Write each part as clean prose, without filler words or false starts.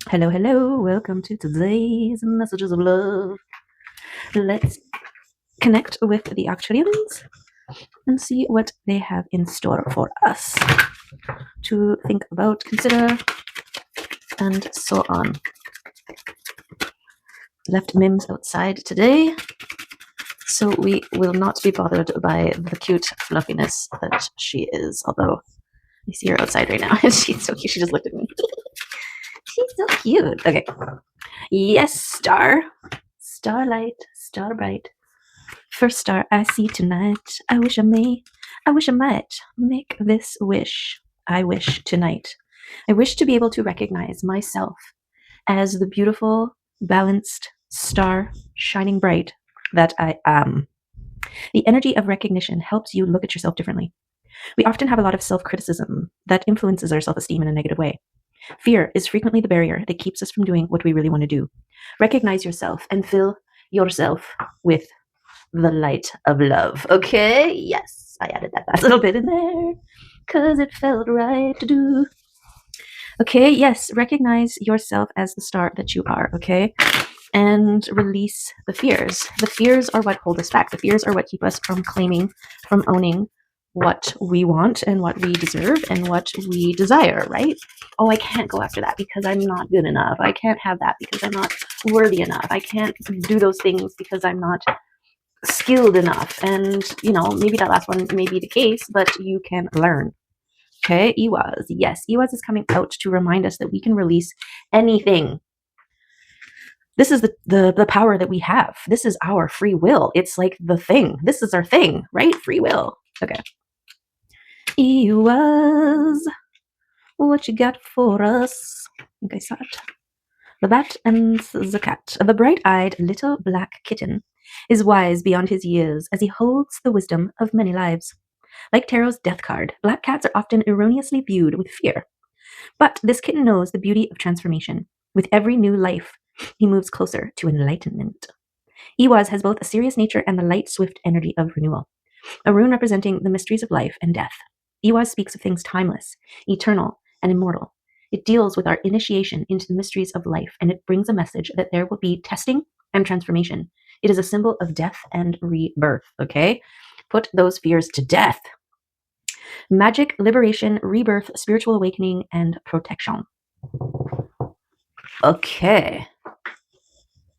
Hello, hello. Welcome to today's Messages of Love. Let's connect with the Actuarians and see what they have in store for us to think about, consider, and so on. Left Mims outside today, so we will not be bothered by the cute fluffiness that she is, although I see her outside right now, and she's so cute. She just looked at me. She's so cute. Okay. Yes, star. Starlight, star bright. First star I see tonight. I wish I might make this wish. I wish tonight. I wish to be able to recognize myself as the beautiful, balanced star shining bright that I am. The energy of recognition helps you look at yourself differently. We often have a lot of self-criticism that influences our self-esteem in a negative way. Fear is frequently the barrier that keeps us from doing what we really want to do. Recognize yourself and fill yourself with the light of love. Okay? Yes, I added that last little bit in there because it felt right to do. Okay, yes, recognize yourself as the star that you are, okay? And release the fears. The fears are what hold us back. The fears are what keep us from claiming, from owning what we want and what we deserve and what we desire, right? Oh, I can't go after that because I'm not good enough. I can't have that because I'm not worthy enough. I can't do those things because I'm not skilled enough. And, maybe that last one may be the case, but you can learn. Okay, Iwaz. Yes, Iwaz is coming out to remind us that we can release anything. This is the power that we have. This is our free will. It's like the thing. This is our thing, right? Free will. Okay. Iwaz, what you got for us? I think I saw it. The bat and the cat. The bright-eyed little black kitten is wise beyond his years as he holds the wisdom of many lives. Like Tarot's death card, black cats are often erroneously viewed with fear. But this kitten knows the beauty of transformation. With every new life, he moves closer to enlightenment. Iwaz has both a serious nature and the light, swift energy of renewal. A rune representing the mysteries of life and death. Iwaz speaks of things timeless, eternal, and immortal. It deals with our initiation into the mysteries of life, and it brings a message that there will be testing and transformation. It is a symbol of death and rebirth, okay? Put those fears to death. Magic, liberation, rebirth, spiritual awakening, and protection. Okay.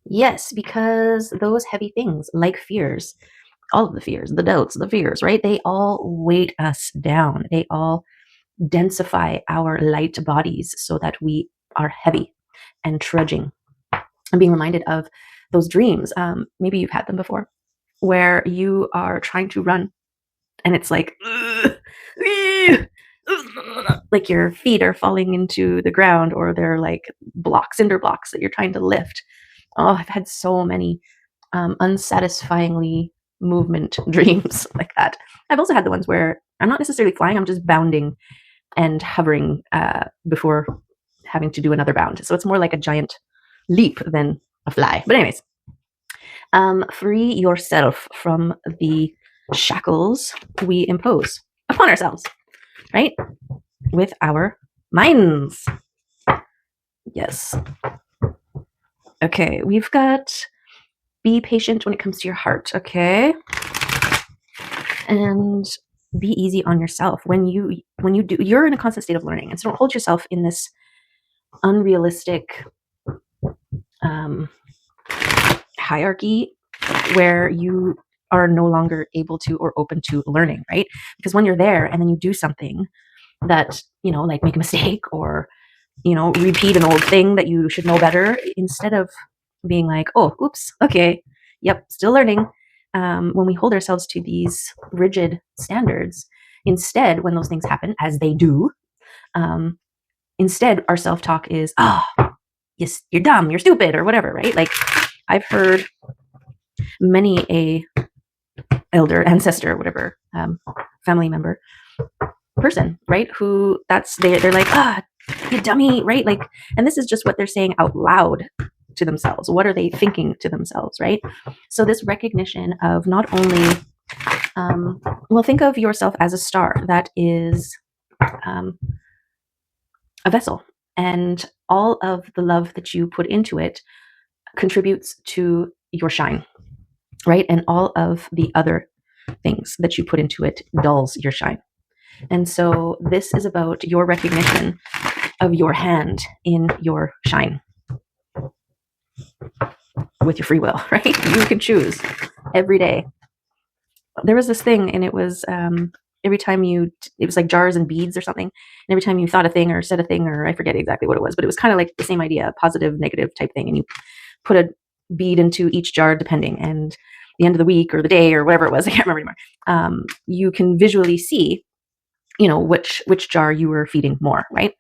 Yes, because those heavy things, like fears, all of the fears, the doubts, the fears, right? They all weight us down. They all densify our light bodies so that we are heavy and trudging. I'm being reminded of those dreams. Maybe you've had them before, where you are trying to run and it's like your feet are falling into the ground, or they're like cinder blocks that you're trying to lift. Oh, I've had so many unsatisfyingly movement dreams like that. I've also had the ones where I'm not necessarily flying, I'm just bounding and hovering before having to do another bound. So it's more like a giant leap than a fly. But anyways, free yourself from the shackles we impose upon ourselves, right? With our minds. Yes. Okay, we've got be patient when it comes to your heart, okay? And be easy on yourself. When you do, you're in a constant state of learning. And so don't hold yourself in this unrealistic hierarchy where you are no longer able to or open to learning, right? Because when you're there and then you do something that, like make a mistake or, repeat an old thing that you should know better, instead of being like, oh, oops, okay, yep, still learning. When we hold ourselves to these rigid standards, instead, when those things happen, as they do, instead our self-talk is, yes, you're dumb, you're stupid, or whatever, right? Like I've heard many a elder, ancestor, whatever, family member, person, right? Who they're like, you dummy, right? Like, and this is just what they're saying out loud to themselves. What are they thinking to themselves, right? So this recognition of not only, think of yourself as a star that is a vessel, and all of the love that you put into it contributes to your shine, right? And all of the other things that you put into it dulls your shine. And so this is about your recognition of your hand in your shine with your free will, right? You can choose every day. There was this thing, and it was every time it was like jars and beads or something. And every time you thought a thing or said a thing, or I forget exactly what it was, but it was kind of like the same idea, positive, negative type thing. And you put a bead into each jar depending, and the end of the week or the day or whatever it was, I can't remember anymore. You can visually see, which jar you were feeding more, right?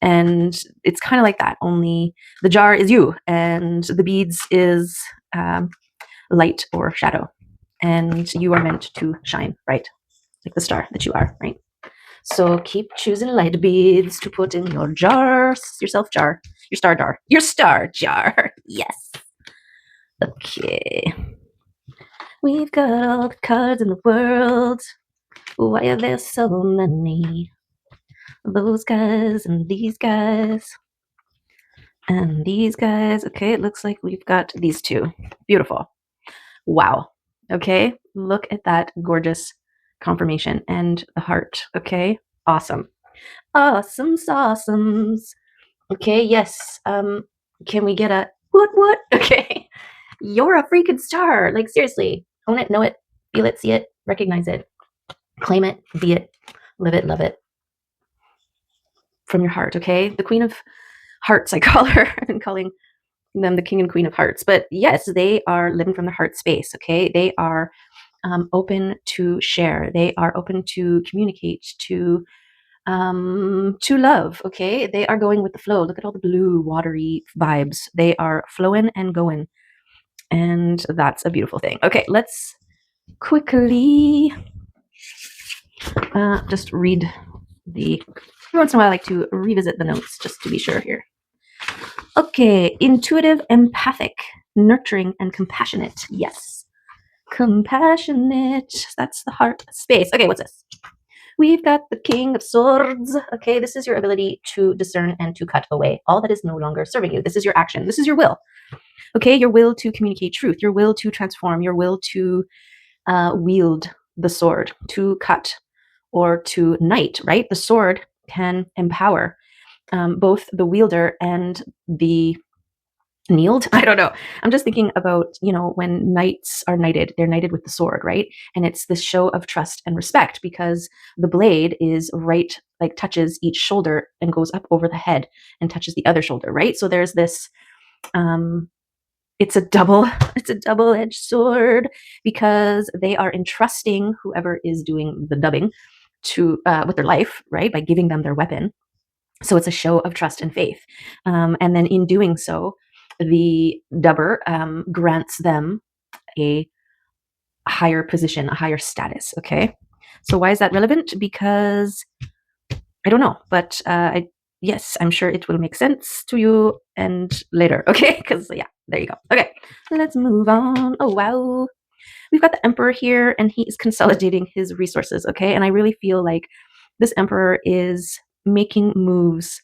And it's kind of like that, only the jar is you and the beads is light or shadow, and you are meant to shine bright like the star that you are, right? So keep choosing light beads to put in your jars, your self jar, your star jar. Yes. Okay. We've got all the cards in the world. Why are there so many? Those guys and these guys and these guys. Okay, it looks like we've got these two. Beautiful. Wow. Okay, look at that gorgeous confirmation and the heart. Okay, awesome. Awesome sauceums. Okay, yes. Can we get a what? Okay. You're a freaking star. Like, seriously. Own it, know it, feel it, see it, recognize it, claim it, be it, live it, love it. From your heart, okay? The Queen of Hearts, I call her. I've been calling them the King and Queen of Hearts. But yes, they are living from their heart space, okay? They are open to share. They are open to communicate, to love, okay? They are going with the flow. Look at all the blue, watery vibes. They are flowing and going. And that's a beautiful thing. Okay, let's quickly just read every once in a while I like to revisit the notes just to be sure here. Okay, intuitive, empathic, nurturing, and compassionate. Yes. Compassionate. That's the heart space. Okay, what's this? We've got the King of Swords. Okay, this is your ability to discern and to cut away all that is no longer serving you. This is your action. This is your will. Okay, your will to communicate truth, your will to transform, your will to wield the sword, to cut or to knight, right? The sword can empower both the wielder and the kneeled. I don't know. I'm just thinking about, when knights are knighted, they're knighted with the sword, right? And it's this show of trust and respect because the blade is right, like touches each shoulder and goes up over the head and touches the other shoulder, right? So there's this, it's a double-edged sword because they are entrusting whoever is doing the dubbing to with their life, right? By giving them their weapon. So it's a show of trust and faith. And then in doing so, the dubber grants them a higher position, a higher status. Okay. So why is that relevant? Because I don't know, but yes, I'm sure it will make sense to you and later. Okay. Because yeah, there you go. Okay. Let's move on. Oh, wow. We've got the emperor here and he is consolidating his resources. Okay. And I really feel like this emperor is making moves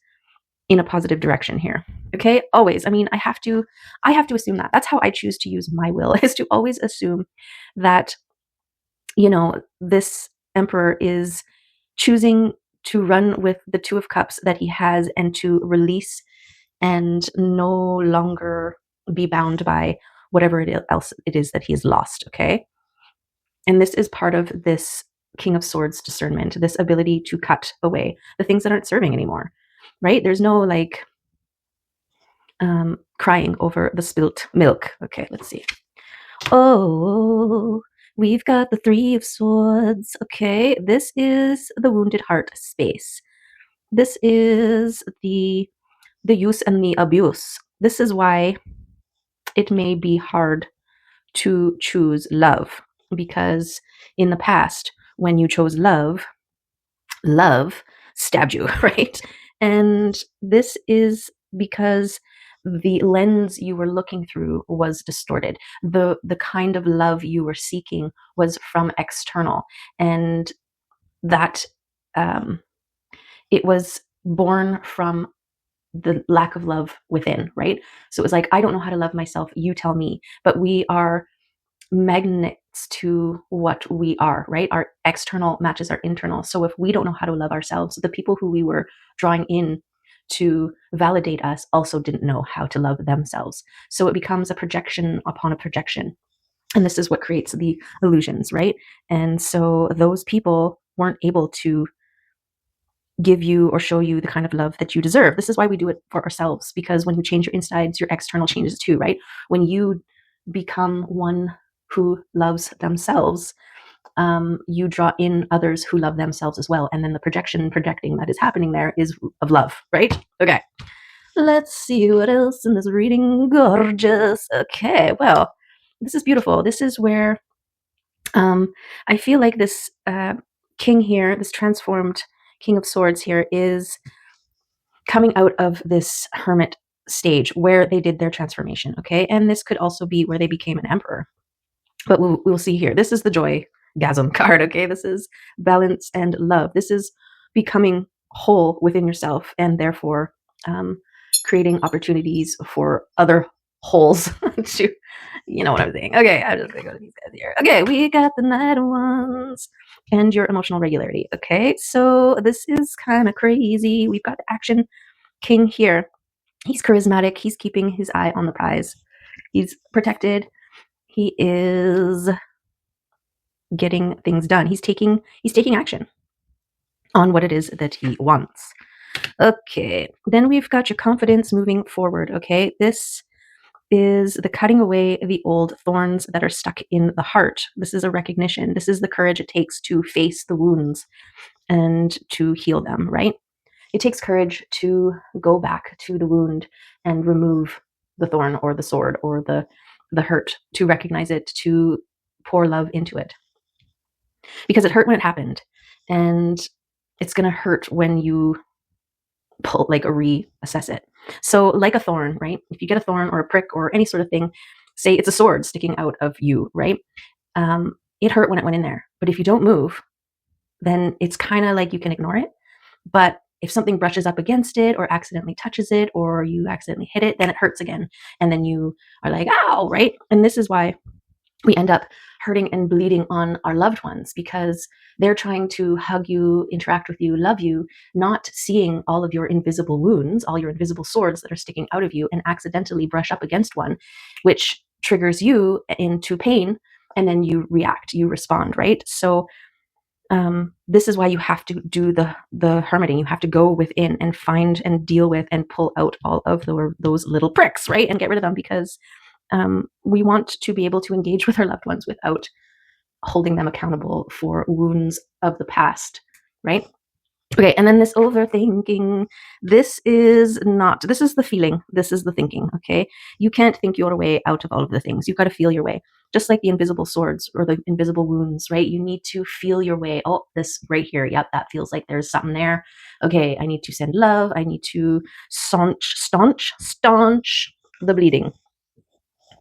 in a positive direction here. Okay. Always. I mean, I have to assume that. That's how I choose to use my will, is to always assume that, this emperor is choosing to run with the Two of Cups that he has and to release and no longer be bound by whatever else it is that he has lost. Okay. And this is part of this King of Swords discernment, this ability to cut away the things that aren't serving anymore. Right? There's no crying over the spilt milk. Okay, let's see. Oh, we've got the Three of Swords. Okay, this is the wounded heart space. This is the use and the abuse. This is why it may be hard to choose love, because in the past, when you chose love stabbed you, right? And this is because the lens you were looking through was distorted. The kind of love you were seeking was from external, and that it was born from the lack of love within, right? So it was like, I don't know how to love myself, you tell me. But we are magnets to what we are, right? Our external matches our internal. So if we don't know how to love ourselves, the people who we were drawing in to validate us also didn't know how to love themselves. So it becomes a projection upon a projection. And this is what creates the illusions, right? And so those people weren't able to give you or show you the kind of love that you deserve. This is why we do it for ourselves, because when you change your insides, your external changes too, right? When you become one who loves themselves, you draw in others who love themselves as well. And then the projecting that is happening there is of love, right? Okay. Let's see what else in this reading. Gorgeous. Okay, well, this is beautiful. This is where I feel like this king here, this transformed King of Swords here, is coming out of this hermit stage where they did their transformation, okay? And this could also be where they became an emperor. But we'll see here. This is the joy-gasm card, okay? This is balance and love. This is becoming whole within yourself and therefore creating opportunities for other holes to, you know what I'm saying. Okay, I'm just gonna go to these guys here. Okay, we got the Knight of Wands and your emotional regularity. Okay, so this is kind of crazy. We've got the action king here. He's charismatic. He's keeping his eye on the prize. He's protected. He is getting things done. He's taking action on what it is that he wants. Okay, then we've got your confidence moving forward. Okay, this is the cutting away the old thorns that are stuck in the heart. This is a recognition. This is the courage it takes to face the wounds and to heal them, right? It takes courage to go back to the wound and remove the thorn or the sword or the hurt, to recognize it, to pour love into it. Because it hurt when it happened, and it's going to hurt when you reassess it. So like a thorn, right? If you get a thorn or a prick or any sort of thing, say it's a sword sticking out of you, right? It hurt when it went in there. But if you don't move, then it's kind of like you can ignore it. But if something brushes up against it or accidentally touches it or you accidentally hit it, then it hurts again. And then you are like, ow, right? And this is why we end up hurting and bleeding on our loved ones, because they're trying to hug you, interact with you, love you, not seeing all of your invisible wounds, all your invisible swords that are sticking out of you, and accidentally brush up against one, which triggers you into pain. And then you react, you respond, right? So this is why you have to do the hermiting. You have to go within and find and deal with and pull out all of those little pricks, right? And get rid of them, because we want to be able to engage with our loved ones without holding them accountable for wounds of the past, right? Okay, and then this overthinking, this is the feeling, this is the thinking, okay? You can't think your way out of all of the things. You've got to feel your way. Just like the invisible swords or the invisible wounds, right? You need to feel your way. Oh, this right here, yep, that feels like there's something there. Okay, I need to send love. I need to staunch the bleeding.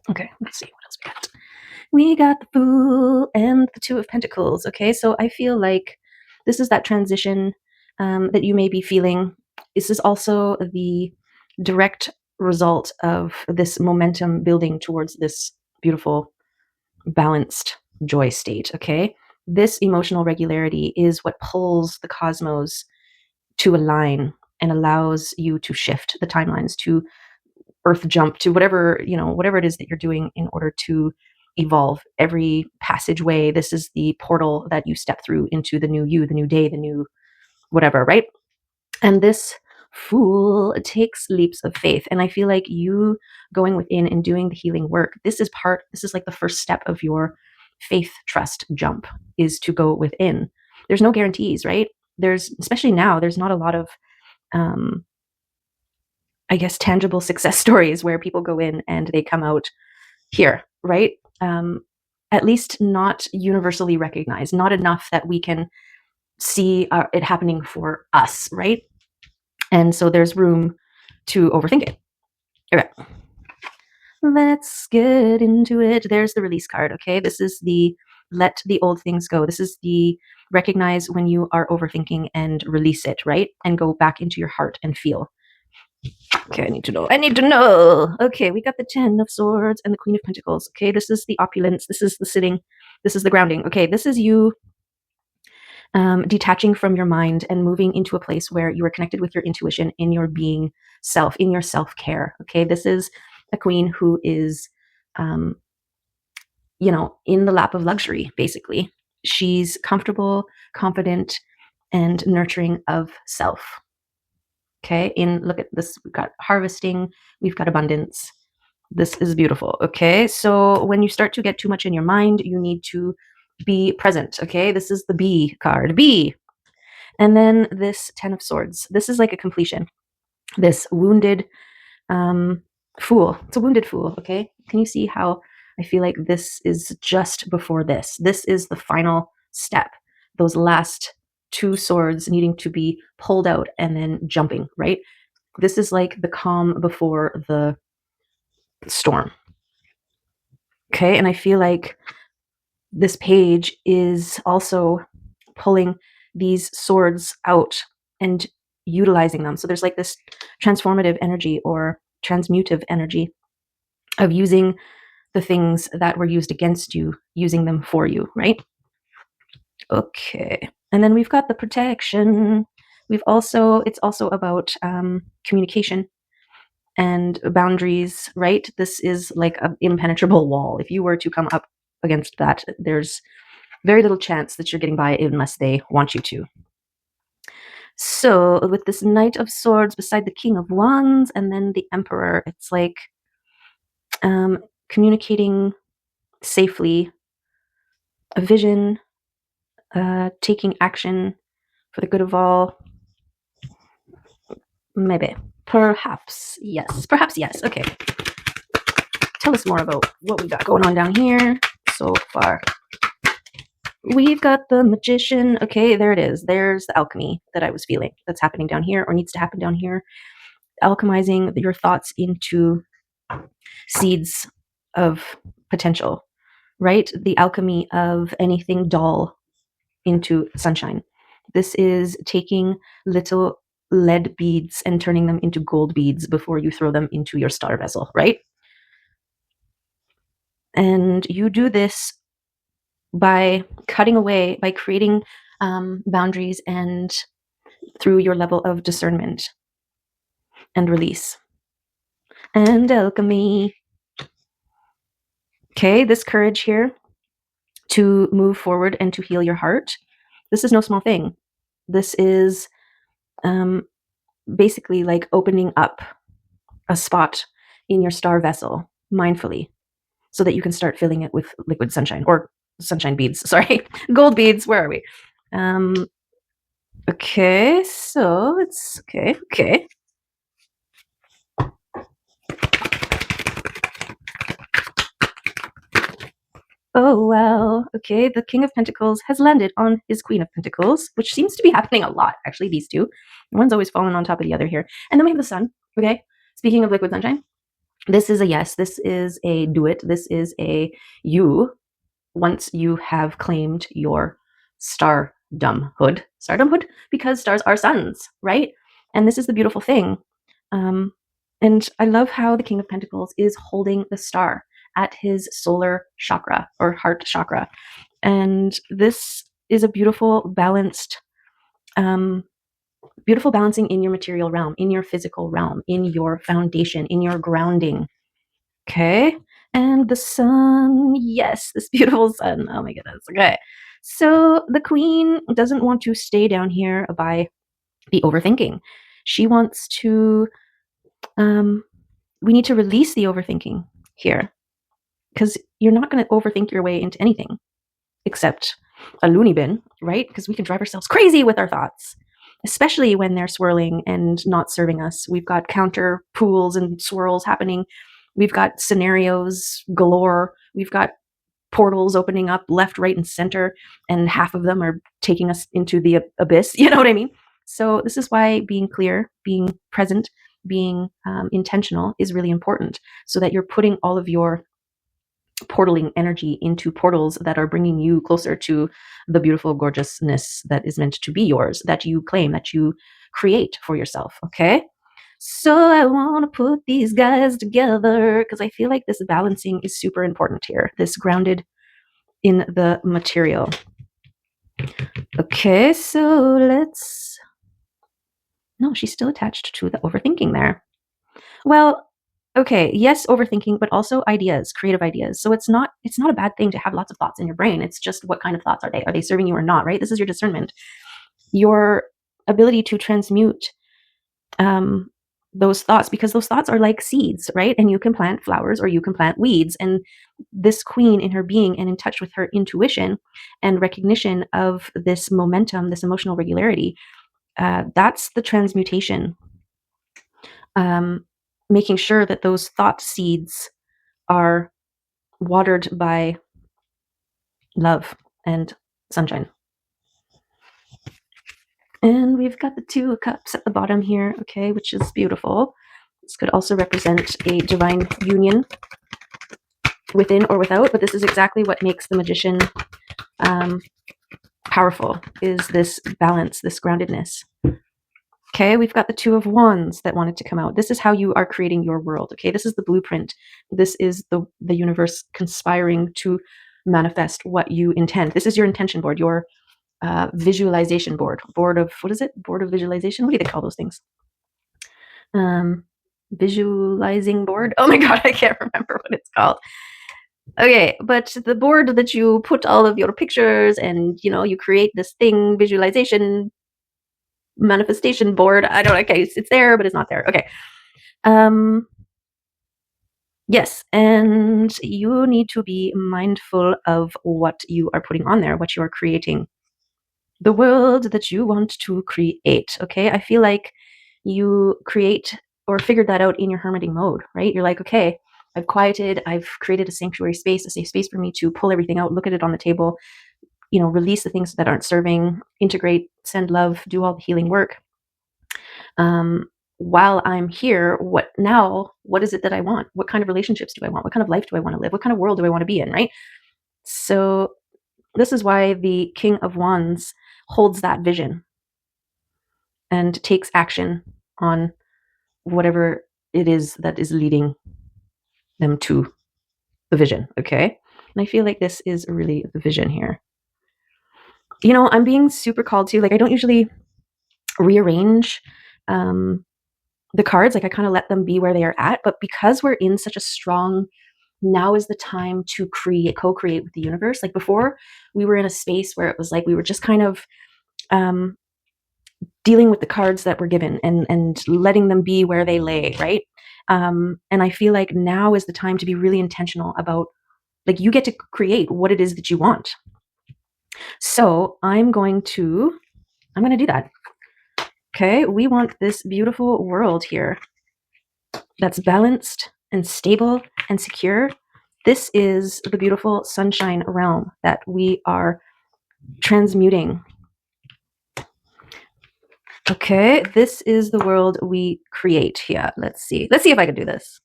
Okay, let's see what else we got. We got the Fool and the Two of Pentacles. Okay, so I feel like this is that transition that you may be feeling. This is also the direct result of this momentum building towards this beautiful, balanced joy state. Okay, this emotional regularity is what pulls the cosmos to align and allows you to shift the timelines, to earth jump, to whatever it is that you're doing in order to evolve. Every passageway, this is the portal that you step through into the new you, the new day, the new whatever, right? And this Fool takes leaps of faith. And I feel like you going within and doing the healing work, this is like the first step of your faith trust jump, is to go within. There's no guarantees, right? Especially now, there's not a lot of I guess tangible success stories where people go in and they come out here, right? At least not universally recognized, not enough that we can see it happening for us, right? And so there's room to overthink it. Okay, let's get into it. There's the release card, okay? This is the let the old things go. This is the recognize when you are overthinking and release it, right? And go back into your heart and feel. Okay, I need to know. I need to know. Okay, we got the 10 of Swords and the Queen of Pentacles. Okay, this is the opulence. This is the sitting. This is the grounding. Okay, this is you detaching from your mind and moving into a place where you are connected with your intuition in your being self, in your self-care. Okay, this is a queen who is, in the lap of luxury, basically. She's comfortable, confident, and nurturing of self. Okay, look at this, we've got harvesting, we've got abundance. This is beautiful. Okay, so when you start to get too much in your mind, you need to be present. Okay, this is the B card, B. And then this 10 of Swords. This is like a completion. This wounded fool. It's a wounded fool. Okay, can you see how I feel like this is just before this? This is the final step. Those last 2 swords needing to be pulled out and then jumping, right? This is like the calm before the storm. Okay, and I feel like this page is also pulling these swords out and utilizing them. So there's like this transformative energy or transmutive energy of using the things that were used against you, using them for you, right? Okay. And then we've got the protection. It's also about communication and boundaries, right? This is like an impenetrable wall. If you were to come up against that, there's very little chance that you're getting by unless they want you to. So with this Knight of Swords beside the King of Wands and then the Emperor, it's like communicating safely, a vision, taking action for the good of all. Maybe. Perhaps yes. Perhaps yes. Okay. Tell us more about what we got going on down here so far. We've got the Magician. Okay, there it is. There's the alchemy that I was feeling that's happening down here or needs to happen down here. Alchemizing your thoughts into seeds of potential, right? The alchemy of anything dull into sunshine. This is taking little lead beads and turning them into gold beads before you throw them into your star vessel, right? And you do this by cutting away, by creating boundaries and through your level of discernment and release. And alchemy. Okay, this courage here to move forward and to heal your heart. This is no small thing. This is basically like opening up a spot in your star vessel mindfully so that you can start filling it with liquid sunshine or sunshine beads. Sorry, gold beads. Where are we? Okay, so it's okay. Oh, wow. Okay, the King of Pentacles has landed on his Queen of Pentacles, which seems to be happening a lot, actually, these two. One's always falling on top of the other here. And then we have the Sun, okay? Speaking of liquid sunshine, this is a yes. This is a do it. This is a you once you have claimed your stardomhood, because stars are suns, right? And this is the beautiful thing. And I love how the King of Pentacles is holding the star at his solar chakra or heart chakra. And this is a beautiful balanced, beautiful balancing in your material realm, in your physical realm, in your foundation, in your grounding. Okay. And the Sun, yes, this beautiful Sun. Oh my goodness. Okay. So the Queen doesn't want to stay down here by the overthinking. She wants to, we need to release the overthinking here, because you're not going to overthink your way into anything except a loony bin, right? Because we can drive ourselves crazy with our thoughts, especially when they're swirling and not serving us. We've got counter pools and swirls happening. We've got scenarios galore. We've got portals opening up left, right, and center, and half of them are taking us into the abyss. You know what I mean? So this is why being clear, being present, being intentional is really important, so that you're putting all of your portaling energy into portals that are bringing you closer to the beautiful gorgeousness that is meant to be yours, that you claim, that you create for yourself. Okay. So I want to put these guys together because I feel like this balancing is super important here. This grounded in the material. Okay, so let's... No, she's still attached to the overthinking there. Well, okay, yes, overthinking, but also ideas, creative ideas. So it's not a bad thing to have lots of thoughts in your brain. It's just what kind of thoughts are they? Are they serving you or not, right? This is your discernment. Your ability to transmute those thoughts, because those thoughts are like seeds, right? And you can plant flowers or you can plant weeds. And this queen, in her being and in touch with her intuition and recognition of this momentum, this emotional regularity, that's the transmutation. Making sure that those thought seeds are watered by love and sunshine. And we've got the 2 of Cups at the bottom here, okay, which is beautiful. This could also represent a divine union within or without, but this is exactly what makes the magician powerful, is this balance, this groundedness. Okay, we've got the 2 of Wands that wanted to come out. This is how you are creating your world, okay? This is the blueprint. This is the universe conspiring to manifest what you intend. This is your intention board, your visualization board. Board of, what is it? Board of visualization? What do they call those things? Visualizing board? Oh my god, I can't remember what it's called. Okay, but the board that you put all of your pictures and, you know, you create this thing, visualization manifestation board. I don't know. Okay, it's there, but it's not there. Okay. Yes, and you need to be mindful of what you are putting on there, what you are creating, the world that you want to create. Okay, I feel like you create or figured that out in your hermiting mode, right? You're like, okay, I've quieted, I've created a sanctuary space, a safe space for me to pull everything out, look at it on the table, you know, release the things that aren't serving, integrate, send love, do all the healing work. While I'm here, what is it that I want? What kind of relationships do I want? What kind of life do I want to live? What kind of world do I want to be in, right? So this is why the King of Wands holds that vision and takes action on whatever it is that is leading them to the vision, okay? And I feel like this is really the vision here. You know, I'm being super called to, like, I don't usually rearrange the cards, like I kind of let them be where they are at, but because we're in such a strong, now is the time to co-create with the universe. Like before, we were in a space where it was like we were just kind of dealing with the cards that were given and letting them be where they lay, right? And I feel like now is the time to be really intentional about, like, you get to create what it is that you want. So I'm going to do that. Okay, we want this beautiful world here that's balanced and stable and secure. This is the beautiful sunshine realm that we are transmuting. Okay, this is the world we create here. Let's see if I can do this.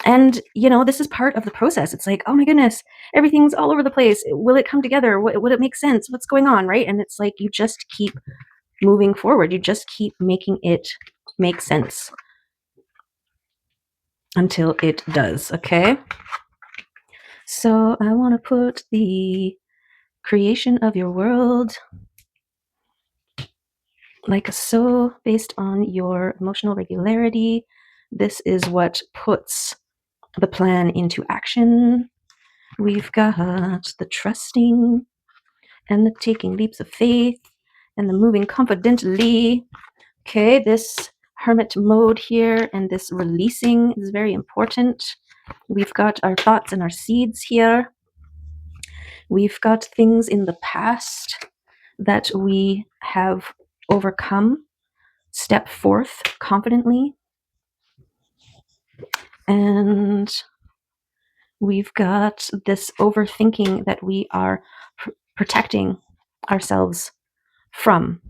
And, you know, this is part of the process. It's like, oh my goodness, everything's all over the place. Will it come together? Will it make sense? What's going on, right? And it's like, you just keep moving forward. You just keep making it make sense until it does, okay? So I want to put the creation of your world like so, based on your emotional regularity. This is what puts the plan into action. We've got the trusting and the taking leaps of faith and the moving confidently. Okay, this hermit mode here and this releasing is very important. We've got our thoughts and our seeds here. We've got things in the past that we have overcome. Step forth confidently. And we've got this overthinking that we are protecting ourselves from.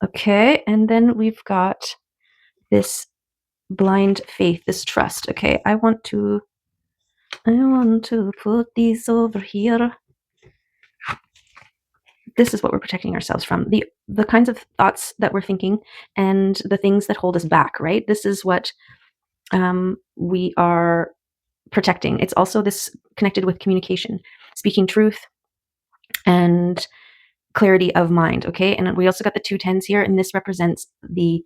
Okay, and then we've got this blind faith, this trust. Okay, I want to put these over here. This is what we're protecting ourselves from. The kinds of thoughts that we're thinking and the things that hold us back, right? This is what we are protecting. It's also this connected with communication, speaking truth and clarity of mind, okay? And we also got the 2 10s here, and this represents the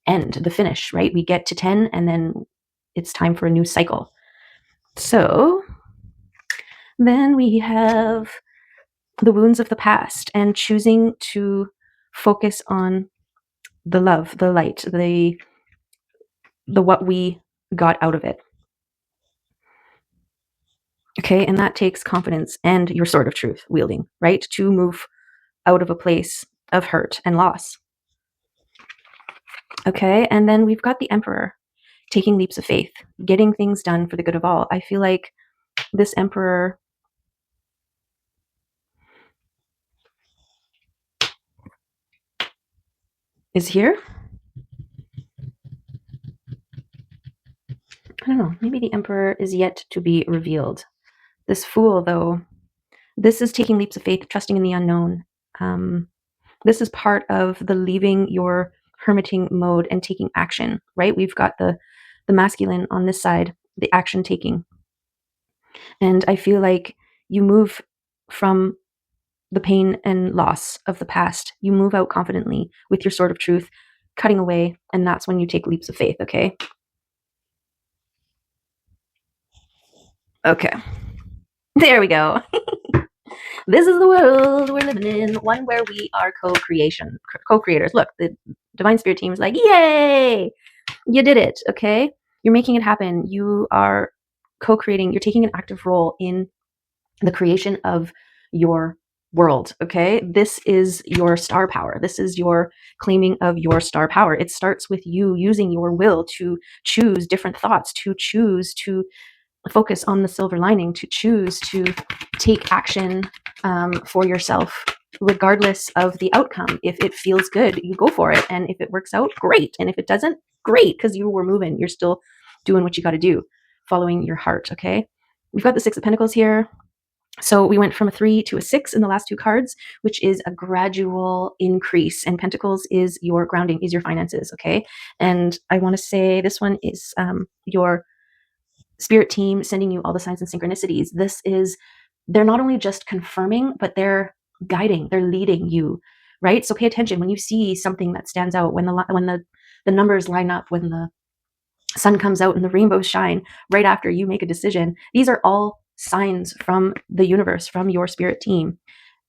end, the finish, right? We get to 10 and then it's time for a new cycle. So then we have the wounds of the past and choosing to focus on the love, the light, the what we got out of it. Okay, and that takes confidence and your sword of truth wielding, right? To move out of a place of hurt and loss. Okay, and then we've got the Emperor taking leaps of faith, getting things done for the good of all. I feel like this Emperor is here. I don't know, maybe the Emperor is yet to be revealed. This Fool, though, this is taking leaps of faith, trusting in the unknown. This is part of the leaving your hermiting mode and taking action, right? We've got the masculine on this side, the action taking. And I feel like you move from the pain and loss of the past. You move out confidently with your sword of truth, cutting away, and that's when you take leaps of faith, okay? Okay. There we go. This is the world we're living in, one where we are co-creators. Look, the Divine Spirit team is like, yay! You did it, okay? You're making it happen. You are co-creating. You're taking an active role in the creation of your world, okay? This is your star power. This is your claiming of your star power. It starts with you using your will to choose different thoughts, to choose to focus on the silver lining, to choose to take action for yourself, regardless of the outcome. If it feels good, you go for it. And if it works out, great. And if it doesn't, great, because you were moving. You're still doing what you got to do, following your heart, okay? We've got the 6 of Pentacles here. So we went from a 3 to a 6 in the last 2 cards, which is a gradual increase. And Pentacles is your grounding, is your finances, okay? And I want to say this one is your spirit team sending you all the signs and synchronicities. This is, they're not only just confirming, but they're guiding, they're leading you, right? So pay attention when you see something that stands out, when the numbers line up, when the sun comes out and the rainbows shine right after you make a decision. These are all signs from the universe, from your spirit team,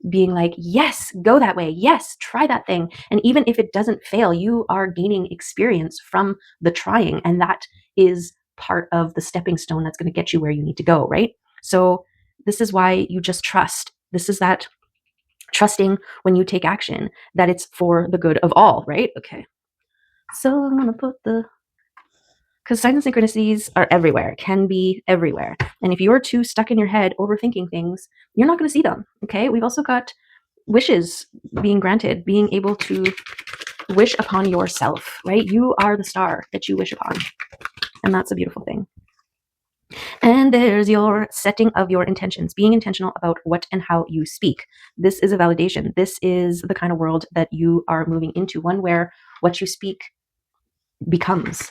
being like, yes, go that way. Yes, try that thing. And even if it doesn't fail, you are gaining experience from the trying. And that is part of the stepping stone that's going to get you where you need to go, right? So this is why you just trust. This is that trusting when you take action, that it's for the good of all, right? Okay. So I'm going to put because signs and synchronicities are everywhere, can be everywhere. And if you're too stuck in your head overthinking things, you're not going to see them, okay? We've also got wishes being granted, being able to wish upon yourself, right? You are the star that you wish upon. And that's a beautiful thing. And there's your setting of your intentions, being intentional about what and how you speak. This is a validation. This is the kind of world that you are moving into, one where what you speak becomes.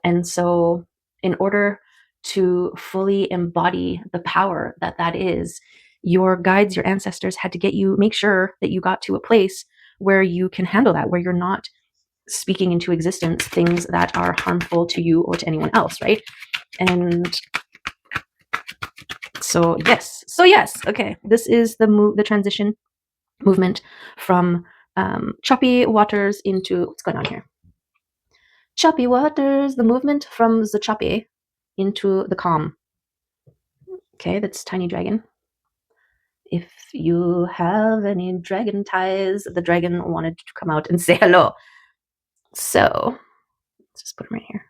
And so in order to fully embody the power that is, your guides, your ancestors had to make sure that you got to a place where you can handle that, where you're not speaking into existence things that are harmful to you or to anyone else, right? And so yes, okay. This is the transition movement from choppy waters into, what's going on here? Choppy waters, the movement from the choppy into the calm. Okay, that's Tiny Dragon. If you have any dragon ties, the dragon wanted to come out and say hello. So let's just put him right here.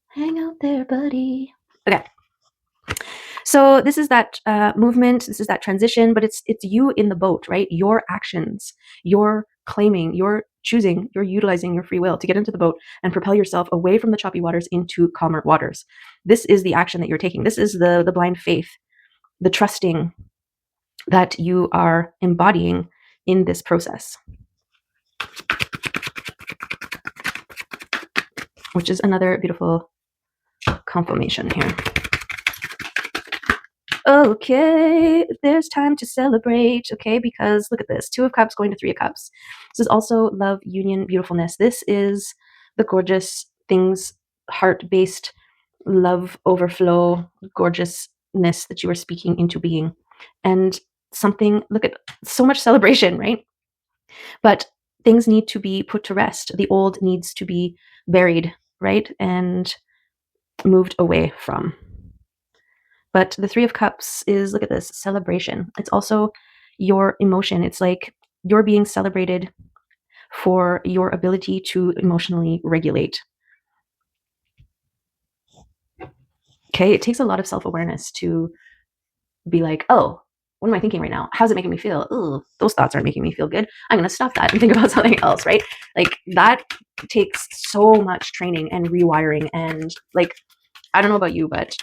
Hang out there, buddy. Okay. So this is that movement, this is that transition, but it's you in the boat, right? Your actions, your claiming, your choosing, you're utilizing your free will to get into the boat and propel yourself away from the choppy waters into calmer waters. This is the action that you're taking. This is the blind faith, the trusting that you are embodying in this process, which is another beautiful confirmation here. Okay, there's time to celebrate, okay, because look at this, 2 of Cups going to 3 of Cups. This is also love, union, beautifulness. This is the gorgeous things, heart-based love overflow, gorgeousness that you are speaking into being. And something, look at so much celebration, right? But things need to be put to rest. The old needs to be buried, right? And moved away from. But the 3 of Cups is, look at this, celebration. It's also your emotion. It's like you're being celebrated for your ability to emotionally regulate. Okay, it takes a lot of self-awareness to be like, oh, what am I thinking right now? How's it making me feel? Ooh, those thoughts aren't making me feel good. I'm going to stop that and think about something else, right? Like that takes so much training and rewiring. And like, I don't know about you, but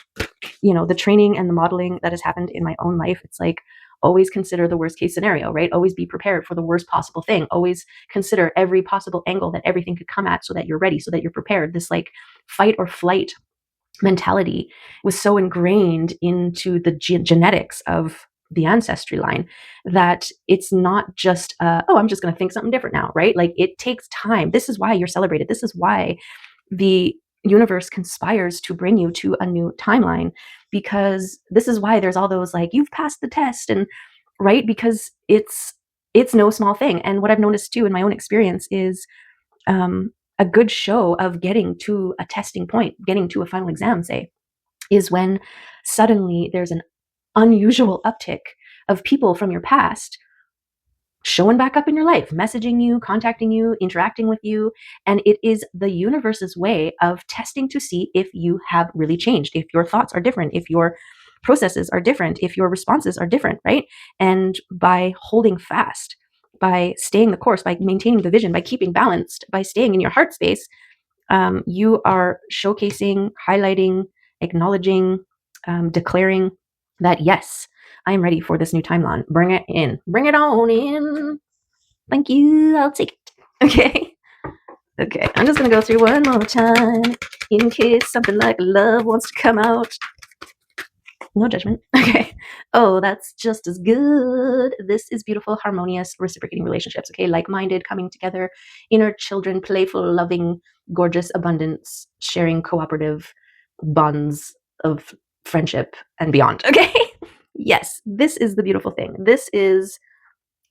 you know, the training and the modeling that has happened in my own life, it's like always consider the worst case scenario, right? Always be prepared for the worst possible thing. Always consider every possible angle that everything could come at so that you're ready, so that you're prepared. This like fight or flight mentality was so ingrained into the genetics of the ancestry line that it's not just, oh, I'm just going to think something different now, right? Like it takes time. This is why you're celebrated. This is why the universe conspires to bring you to a new timeline, because this is why there's all those like, you've passed the test, and right, because it's no small thing. And what I've noticed too in my own experience is a good show of getting to a testing point, getting to a final exam, say, is when suddenly there's an unusual uptick of people from your past showing back up in your life, messaging you, contacting you, interacting with you. And it is the universe's way of testing to see if you have really changed, if your thoughts are different, if your processes are different, if your responses are different, right? And by holding fast, by staying the course, by maintaining the vision, by keeping balanced, by staying in your heart space, you are showcasing, highlighting, acknowledging, declaring that, yes, I am ready for this new timeline. Bring it in. Bring it on in. Thank you. I'll take it. Okay. Okay. I'm just going to go through one more time in case something like love wants to come out. No judgment. Okay. Oh, that's just as good. This is beautiful, harmonious, reciprocating relationships. Okay. Like-minded, coming together, inner children, playful, loving, gorgeous, abundance, sharing, cooperative bonds of friendship and beyond. Okay. Yes, this is the beautiful thing. This is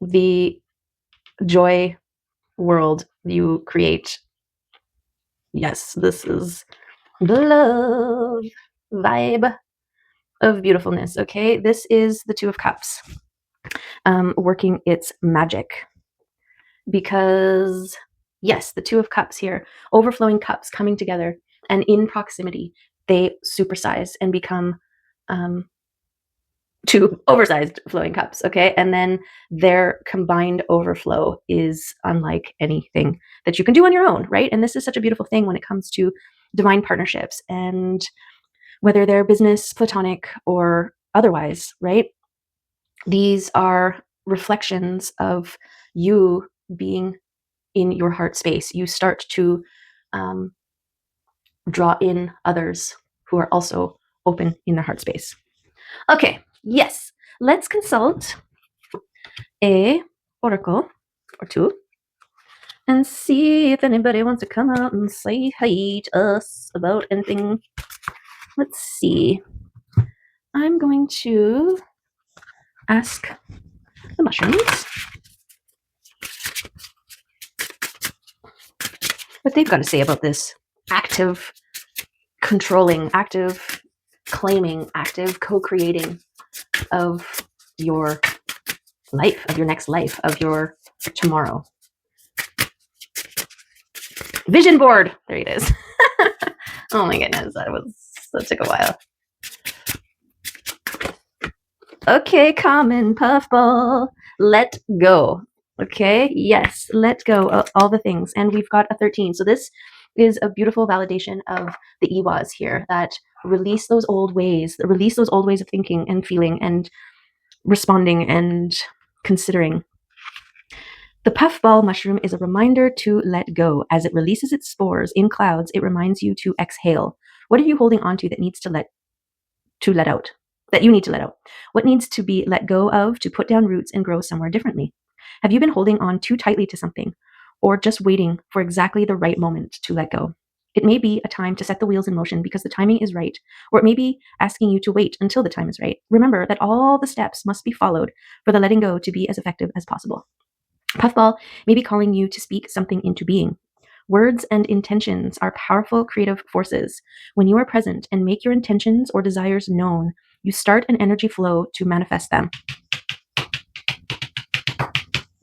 the joy world you create. Yes, this is the love vibe of beautifulness. Okay, this is the 2 of Cups working its magic, because yes, the 2 of Cups here, overflowing cups coming together, and in proximity they supersize and become 2 oversized flowing cups. Okay, and then their combined overflow is unlike anything that you can do on your own, right? And this is such a beautiful thing when it comes to divine partnerships, and whether they're business, platonic, or otherwise, right? These are reflections of you being in your heart space. You start to draw in others who are also open in their heart space. Okay, yes, let's consult a oracle or 2 and see if anybody wants to come out and say hi to us about anything. Let's see. I'm going to ask the mushrooms what they've got to say about this active controlling, active claiming, active co-creating of your life, of your next life, of your tomorrow. Vision board. There it is. Oh my goodness, that took a while. Okay, common puffball. Let go. Okay, yes, let go. All the things. And we've got a 13. So this is a beautiful validation of the Iwas here, that release those old ways of thinking and feeling and responding and considering. The puffball mushroom is a reminder to let go. As it releases its spores in clouds, it reminds you to exhale. What are you holding on to that needs to let out? That you need to let out? What needs to be let go of to put down roots and grow somewhere differently? Have you been holding on too tightly to something, or just waiting for exactly the right moment to let go? It may be a time to set the wheels in motion because the timing is right, or it may be asking you to wait until the time is right. Remember that all the steps must be followed for the letting go to be as effective as possible. Puffball may be calling you to speak something into being. Words and intentions are powerful creative forces. When you are present and make your intentions or desires known, you start an energy flow to manifest them.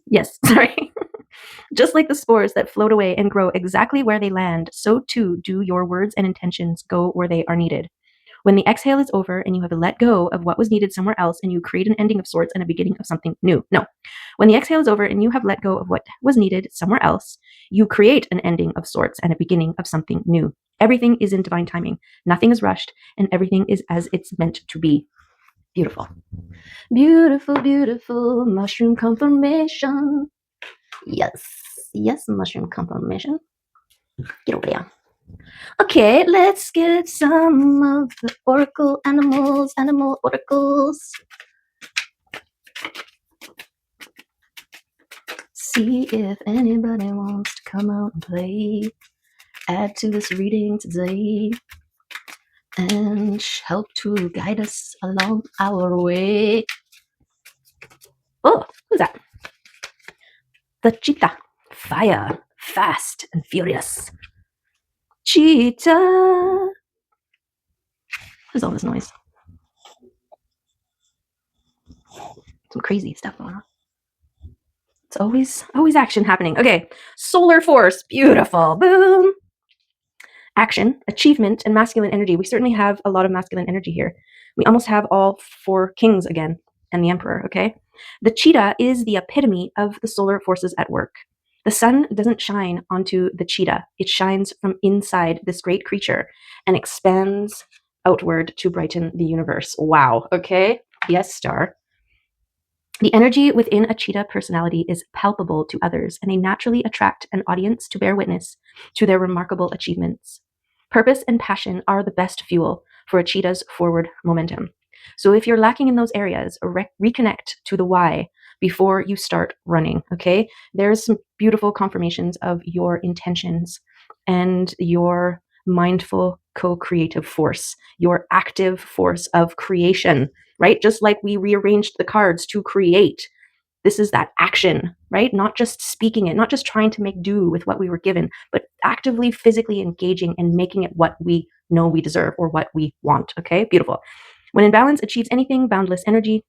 Yes, sorry. Just like the spores that float away and grow exactly where they land, so too do your words and intentions go where they are needed. When the exhale is over and you have let go of what was needed somewhere else and you create an ending of sorts and a beginning of something new. No. When the exhale is over and you have let go of what was needed somewhere else, you create an ending of sorts and a beginning of something new. Everything is in divine timing. Nothing is rushed and everything is as it's meant to be. Beautiful. Beautiful, beautiful mushroom confirmation. Yes. Yes, mushroom confirmation. Get over there. Okay, let's get some of the oracle animals, animal oracles. See if anybody wants to come out and play. Add to this reading today and help to guide us along our way. Oh, who's that? The cheetah. Fire, fast and furious. Cheetah. What's all this noise? Some crazy stuff going on. It's always action happening. Okay, solar force, beautiful, boom. Action, achievement, and masculine energy. We certainly have a lot of masculine energy here. We almost have all 4 kings again and the emperor, okay? The cheetah is the epitome of the solar forces at work. The sun doesn't shine onto the cheetah. It shines from inside this great creature and expands outward to brighten the universe. Wow, okay? Yes, star. The energy within a cheetah personality is palpable to others, and they naturally attract an audience to bear witness to their remarkable achievements. Purpose and passion are the best fuel for a cheetah's forward momentum. So if you're lacking in those areas, reconnect to the why before you start running, okay? There's some beautiful confirmations of your intentions and your mindful co-creative force, your active force of creation, right? Just like we rearranged the cards to create. This is that action, right? Not just speaking it, not just trying to make do with what we were given, but actively, physically engaging and making it what we know we deserve or what we want, okay? Beautiful. When in balance, achieves anything, boundless energy.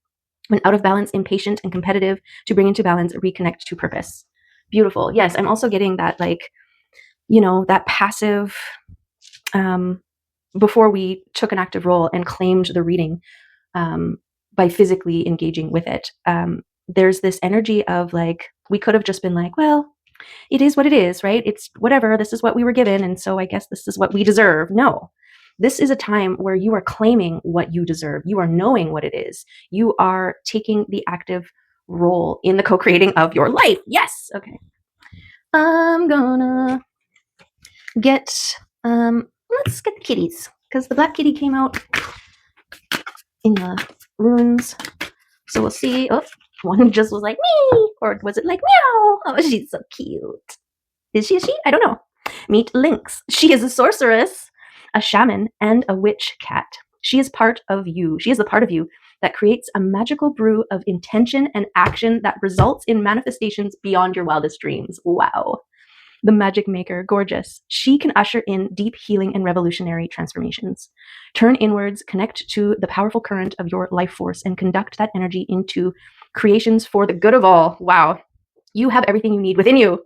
When out of balance, impatient and competitive, to bring into balance, reconnect to purpose. Beautiful. Yes, I'm also getting that, like, that passive, before we took an active role and claimed the reading, by physically engaging with it. There's this energy of like, we could have just been like, well, it is what it is, right? It's whatever. This is what we were given. And so I guess this is what we deserve. No, this is a time where you are claiming what you deserve. You are knowing what it is. You are taking the active role in the co-creating of your life. Yes. Okay. I'm gonna get, let's get the kitties, because the black kitty came out in the runes. So we'll see. Oh, one just was like, me, or was it like, meow? Oh, she's so cute. Is she a she? I don't know. Meet Lynx. She is a sorceress, a shaman, and a witch cat. She is part of you. She is the part of you that creates a magical brew of intention and action that results in manifestations beyond your wildest dreams. Wow. The magic maker, gorgeous. She can usher in deep healing and revolutionary transformations. Turn inwards, connect to the powerful current of your life force, and conduct that energy into creations for the good of all. Wow. You have everything you need within you.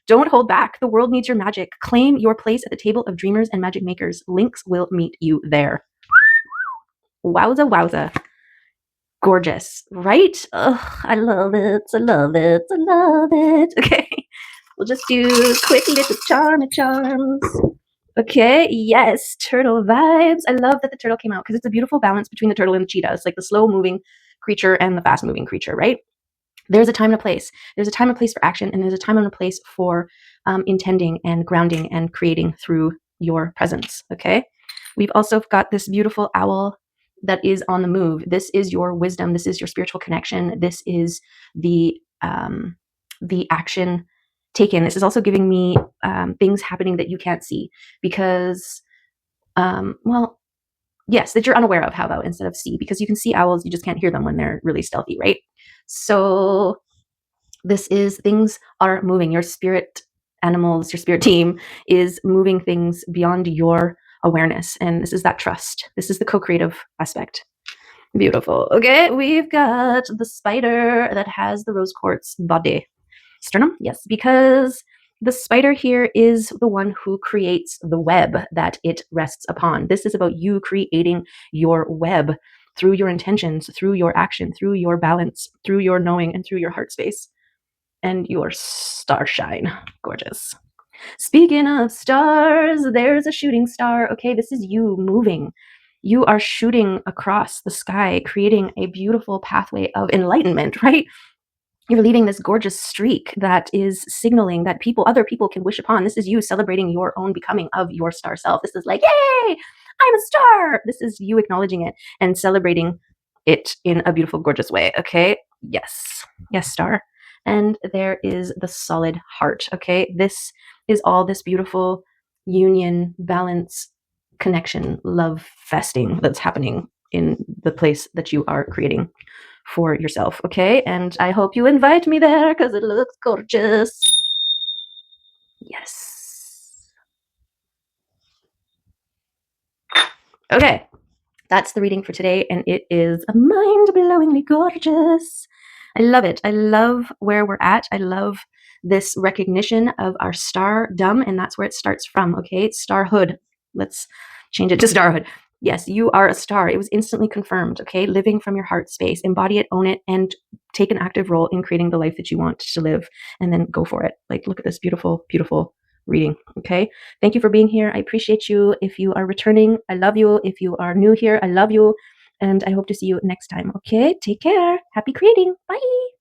Don't hold back. The world needs your magic. Claim your place at the table of dreamers and magic makers. Lynx will meet you there. Wowza, wowza. Gorgeous, right? Oh, I love it. I love it. I love it. Okay. We'll just do quick little charms. Okay, yes, turtle vibes. I love that the turtle came out because it's a beautiful balance between the turtle and the cheetah. It's like the slow moving creature and the fast moving creature, right? There's a time and a place. There's a time and place for action, and there's a time and a place for intending and grounding and creating through your presence. Okay. We've also got this beautiful owl that is on the move. This is your wisdom. This is your spiritual connection. This is the action taken. This is also giving me things happening that you can't see because, well, yes, that you're unaware of. How about instead of see? Because you can see owls, you just can't hear them when they're really stealthy, right? So this is things are moving. Your spirit animals, your spirit team is moving things beyond your awareness. And this is that trust. This is the co-creative aspect. Beautiful. Okay, we've got the spider that has the rose quartz body. Sternum? Yes, because the spider here is the one who creates the web that it rests upon. This is about you creating your web through your intentions, through your action, through your balance, through your knowing, and through your heart space and your star shine. Gorgeous. Speaking of stars, there's a shooting star. Okay, this is you moving. You are shooting across the sky, creating a beautiful pathway of enlightenment, right? You're leaving this gorgeous streak that is signaling that other people can wish upon. This is you celebrating your own becoming of your star self. This is like, yay, I'm a star. This is you acknowledging it and celebrating it in a beautiful, gorgeous way. Okay. Yes. Yes, star. And there is the solid heart. Okay. This is all this beautiful union, balance, connection, love festing that's happening in the place that you are creating for yourself. Okay. And I hope you invite me there because it looks gorgeous. Yes. Okay. That's the reading for today, and it is mind-blowingly gorgeous. I love it. I love where we're at. I love this recognition of our stardom, and that's where it starts from, okay? Starhood. Let's change it to starhood. Yes, you are a star. It was instantly confirmed, okay? Living from your heart space. Embody it, own it, and take an active role in creating the life that you want to live, and then go for it. Like, look at this beautiful, beautiful reading. Okay. Thank you for being here. I appreciate you. If you are returning, I love you. If you are new here, I love you. And I hope to see you next time. Okay. Take care. Happy creating. Bye.